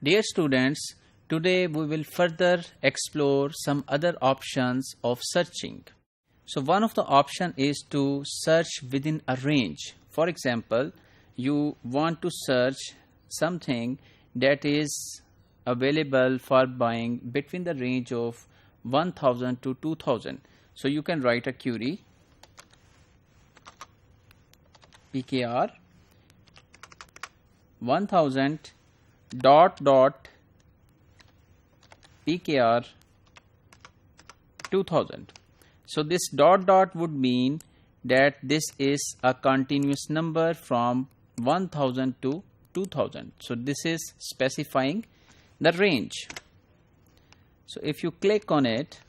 Dear students, today we will further explore some other options of searching. So one of the option is to search within a range. For example, you want to search something that is available for buying between the range of 1000 to 2000. So you can write a query PKR 1000 dot PKR 2000. So this dot would mean that this is a continuous number from 1000 to 2000. So this is specifying the range. So if you click on it,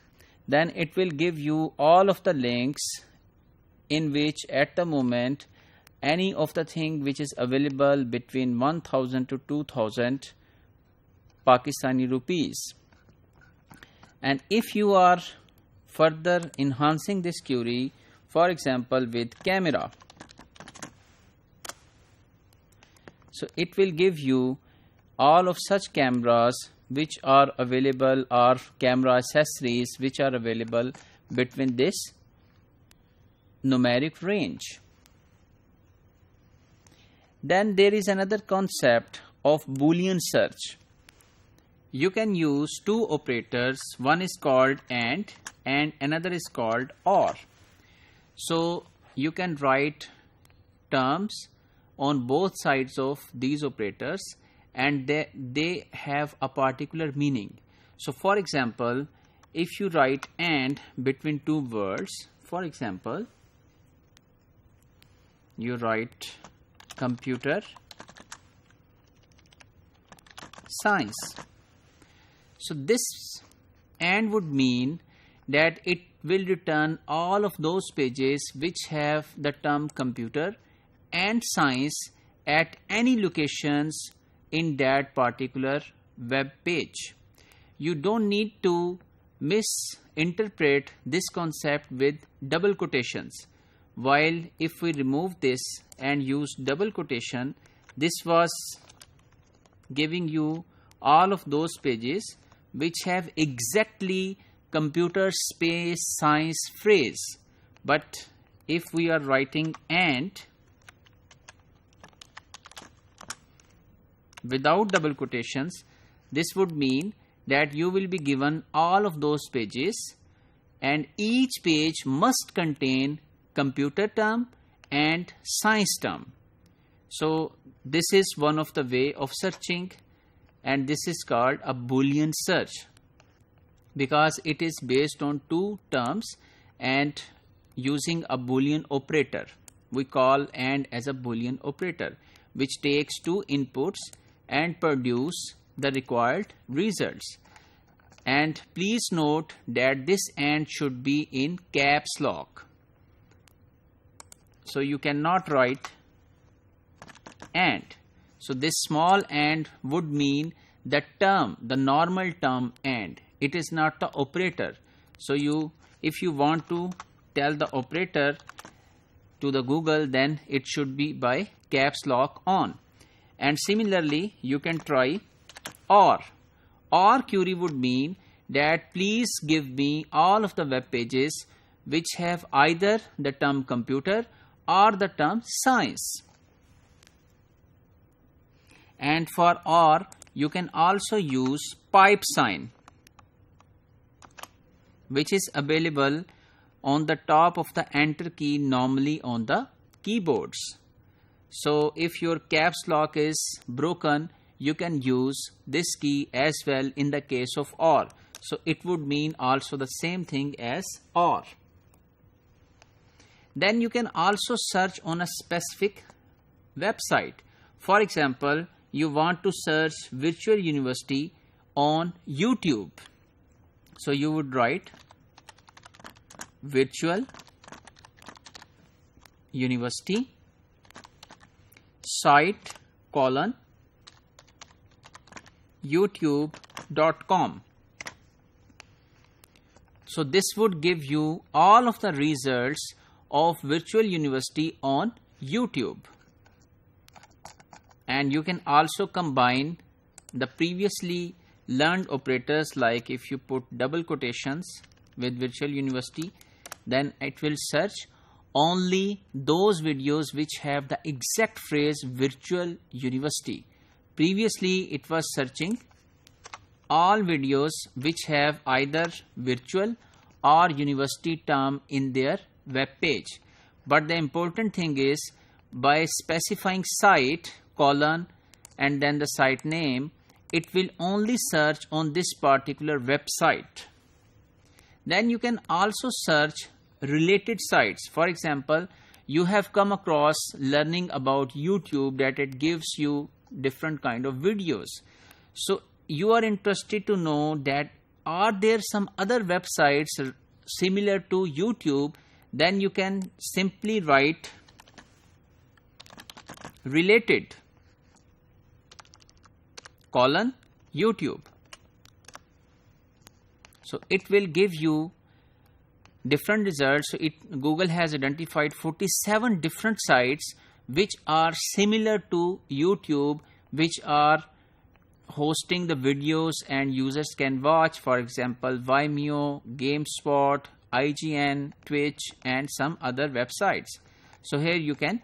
then it will give you all of the links in which at the moment any of the thing which is available between 1000 to 2000 Pakistani rupees. And if you are further enhancing this query, for example with camera, so it will give you all of such cameras which are available, or camera accessories which are available between this numeric range. Then there is another concept of Boolean search. You can use two operators, one is called and another is called or. So you can write terms on both sides of these operators and they have a particular meaning. So for example, if you write and between two words, for example, you write computer science. So this and would mean that it will return all of those pages which have the term computer and science at any locations in that particular web page. You don't need to misinterpret this concept with double quotations. While if we remove this and use double quotation, this was giving you all of those pages which have exactly computer space science phrase. But if we are writing and without double quotations, this would mean that you will be given all of those pages and each page must contain computer term and science term. So this is one of the way of searching, and this is called a Boolean search because it is based on two terms and using a Boolean operator. We call and as a Boolean operator which takes two inputs and produce the required results. And please note that this and should be in caps lock. So you cannot write and. So this small and would mean the term, the normal term and. It is not the operator. So if you want to tell the operator to the Google, then it should be by caps lock on. And similarly, you can try or. Or query would mean that please give me all of the web pages which have either the term computer or the term science. And for or, you can also use pipe sign, which is available on the top of the enter key normally on the keyboards. So if your caps lock is broken, you can use this key as well in the case of or. So it would mean also the same thing as or. Then you can also search on a specific website. For example, you want to search virtual university on YouTube. So you would write virtual university site youtube.com. So this would give you all of the results of virtual university on YouTube. And you can also combine the previously learned operators, like if you put double quotations with virtual university, then it will search only those videos which have the exact phrase virtual university. Previously it was searching all videos which have either virtual or university term in their web page. But the important thing is, by specifying site colon and then the site name, it will only search on this particular website. Then you can also search related sites. For example, you have come across learning about YouTube, that it gives you different kind of videos. So you are interested to know that are there some other websites similar to YouTube, then you can simply write related colon YouTube. So it will give you different results. So Google has identified 47 different sites which are similar to YouTube, which are hosting the videos and users can watch. For example, Vimeo, GameSpot, IGN, Twitch, and some other websites. So here you can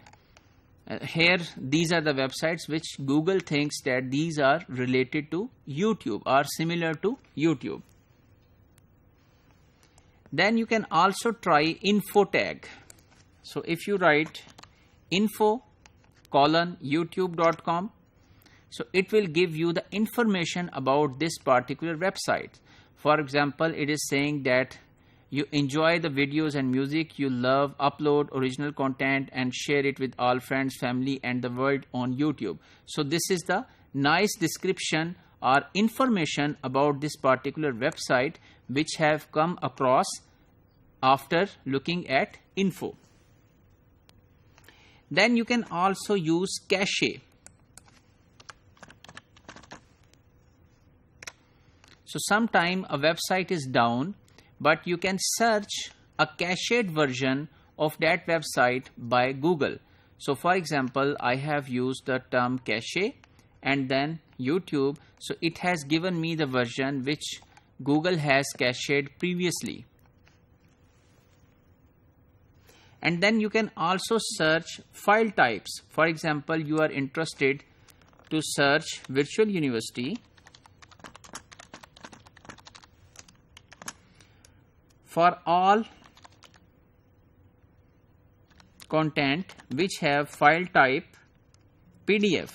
these are the websites which Google thinks that these are related to YouTube, are similar to YouTube. Then you can also try info tag. So if you write info colon youtube.com, so it will give you the information about this particular website. For example, it is saying that you enjoy the videos and music you love, upload original content and share it with all friends, family and the world on YouTube. So this is the nice description or information about this particular website which have come across after looking at info. Then you can also use cache. So sometime a website is down, but you can search a cached version of that website by Google. So for example, I have used the term cache and then YouTube. So it has given me the version which Google has cached previously. And then you can also search file types. For example, you are interested to search virtual university for all content which have file type PDF.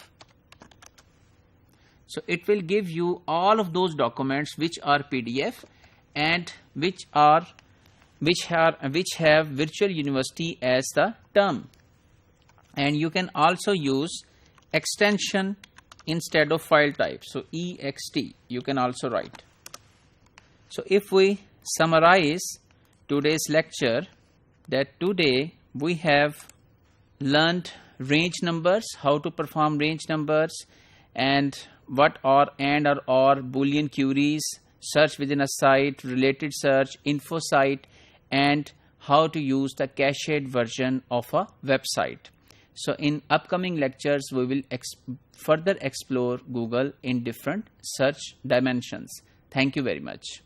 So it will give you all of those documents which are PDF and which have virtual university as the term. And you can also use extension instead of file type. So ext you can also write. So if we summarize today's lecture, that today we have learned range numbers, how to perform range numbers, and what are and or Boolean queries, search within a site, related search, info site, and how to use the cached version of a website. So in upcoming lectures we will further explore Google in different search dimensions. Thank you very much.